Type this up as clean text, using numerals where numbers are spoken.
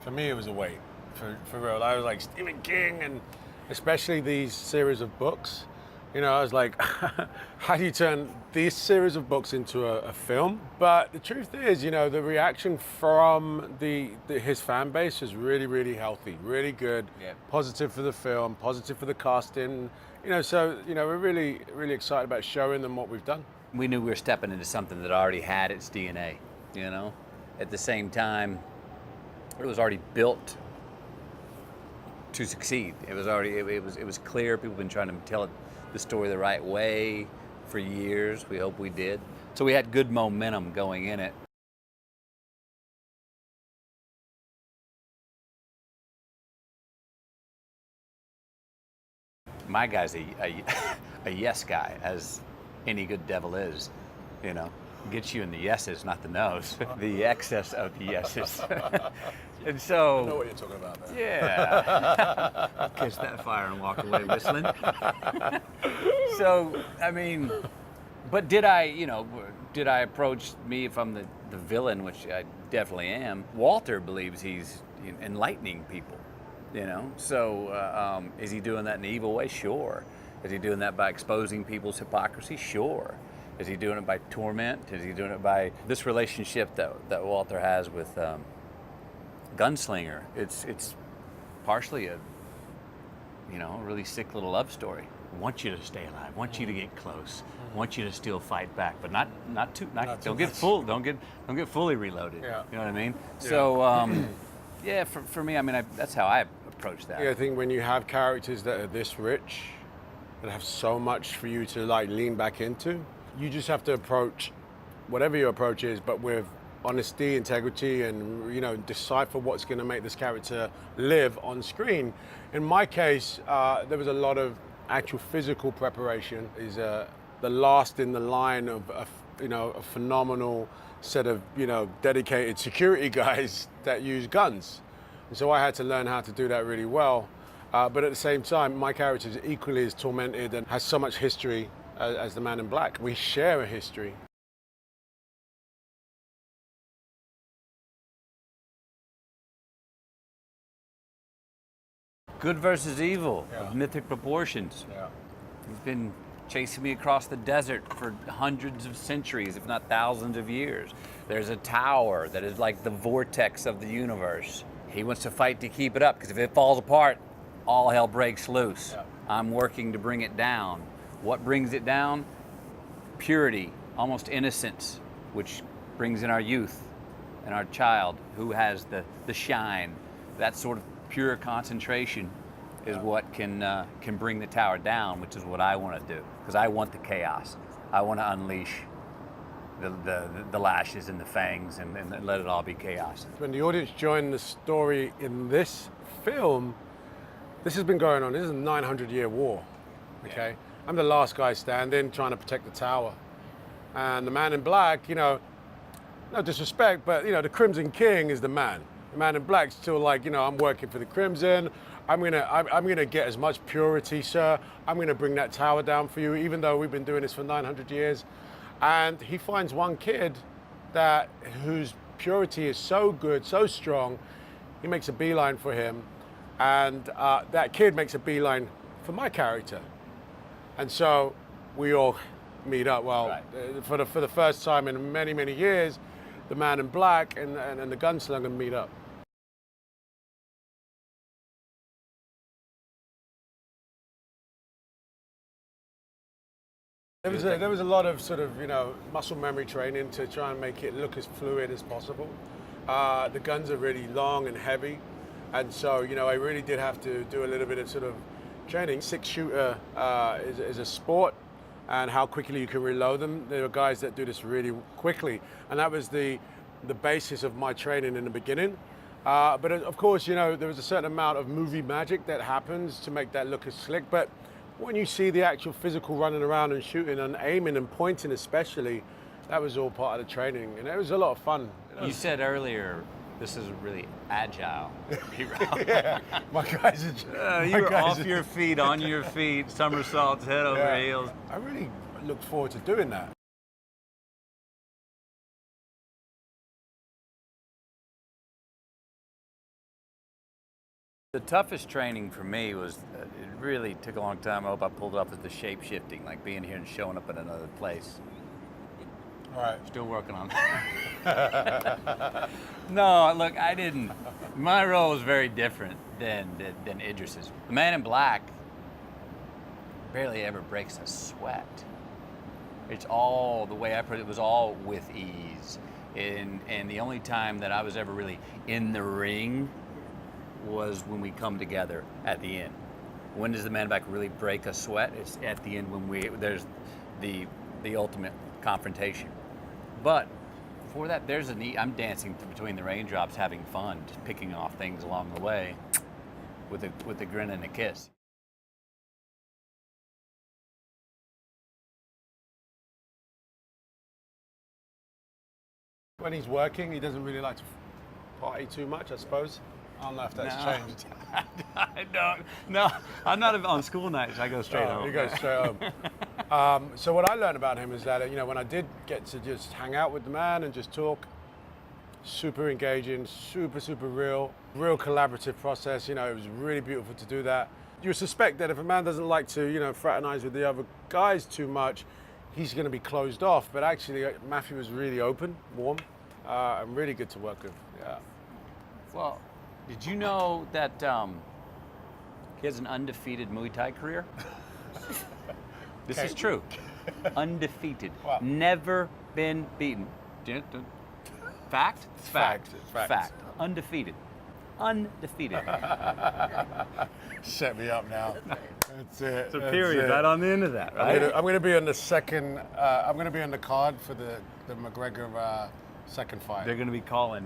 For me, it was a weight, for real. I was like, Stephen King, and especially these series of books. You know, I was like, how do you turn these series of books into a film? But the truth is, you know, the reaction from his fan base is really, really healthy, really good, Yeah. positive for the film, positive for the casting. You know, so, you know, we're really, really excited about showing them what we've done. We knew we were stepping into something that already had its DNA, you know? At the same time, it was already built to succeed. It was already, it was clear. People have been trying to tell the story the right way for years. We hope we did. So we had good momentum going in it. My guy's a yes guy, as any good devil is, you know. Gets you in the yeses, not the nos. The excess of the yeses. And so, I know what you're talking about there. yeah. Kiss that fire and walk away whistling. So, I mean, but did I approach me if I'm the villain, which I definitely am? Walter believes he's enlightening people, you know? So, is he doing that in an evil way? Sure. Is he doing that by exposing people's hypocrisy? Sure. Is he doing it by torment? Is he doing it by this relationship that Walter has with Gunslinger? It's partially a really sick little love story. Want you to stay alive. Want you to get close. Want you to still fight back, but not too don't get fully reloaded. Yeah. You know what I mean? Yeah. So yeah, for me, I mean, that's how I approach that. Yeah, I think when you have characters that are this rich, that have so much for you to like lean back into, you just have to approach whatever your approach is, but with honesty, integrity, and decipher what's going to make this character live on screen. In my case, there was a lot of actual physical preparation. Is the last in the line of a phenomenal set of dedicated security guys that use guns, and so I had to learn how to do that really well. But at the same time, my character is equally as tormented and has so much history as the man in black. We share a history. Good versus evil Yeah. of mythic proportions. Yeah. He's been chasing me across the desert for hundreds of centuries, if not thousands of years. There's a tower that is like the vortex of the universe. He wants to fight to keep it up, because if it falls apart, all hell breaks loose. Yeah. I'm working to bring it down. What brings it down? Purity, almost innocence, which brings in our youth and our child who has the shine. That sort of pure concentration is what can bring the tower down, which is what I want to do, because I want the chaos. I want to unleash the lashes and the fangs and let it all be chaos. When the audience joined the story in this film, this has been going on. This is a 900-year war, okay? I'm the last guy standing, trying to protect the tower. And the man in black, no disrespect, but, the Crimson King is the man. The man in black's still like, I'm working for the Crimson. I'm gonna get as much purity, sir. I'm gonna bring that tower down for you, even though we've been doing this for 900 years. And he finds one kid whose purity is so good, so strong, he makes a beeline for him. And that kid makes a beeline for my character. And so we all meet up. Well, Right. for the first time in many, many years, the man in black and the gunslinger meet up. There was a lot of sort of, muscle memory training to try and make it look as fluid as possible. The guns are really long and heavy. And so, I really did have to do a little bit of sort of training. Six-shooter is a sport, and how quickly you can reload them. There are guys that do this really quickly. And that was the basis of my training in the beginning. But of course, there was a certain amount of movie magic that happens to make that look as slick. But when you see the actual physical running around and shooting and aiming and pointing especially, that was all part of the training. And it was a lot of fun. You said earlier, this is a really agile hero. Yeah, my guys are... You were off your feet, on your feet, somersaults, head over heels. I really look forward to doing that. The toughest training for me was, it really took a long time. I hope I pulled it off, as the shape shifting, like being here and showing up in another place. All right. Still working on that. No, look, I didn't. My role was very different than Idris's. The Man in Black barely ever breaks a sweat. It's all, the way I put it, was all with ease. And the only time that I was ever really in the ring was when we come together at the end. When does the Man in Black really break a sweat? It's at the end when there's the ultimate confrontation. But for that, I'm dancing between the raindrops, having fun, just picking off things along the way with a grin and a kiss. When he's working, he doesn't really like to party too much, I suppose. I don't know if that's changed. I don't. No, I'm not on school nights. I go straight home. You go straight home. So what I learned about him is that, when I did get to just hang out with the man and just talk, super engaging, super real collaborative process. It was really beautiful to do that. You suspect that if a man doesn't like to, fraternize with the other guys too much, he's going to be closed off. But actually, Matthew was really open, warm, and really good to work with. Yeah. Well, did you know that he has an undefeated Muay Thai career? This is true. Undefeated. Wow. Never been beaten. Fact? It's fact. Undefeated. Undefeated. Set me up now. That's it. It's a period right on the end of that, right? I'm going to be on the second. I'm going to be on the card for the McGregor second fight. They're going to be calling.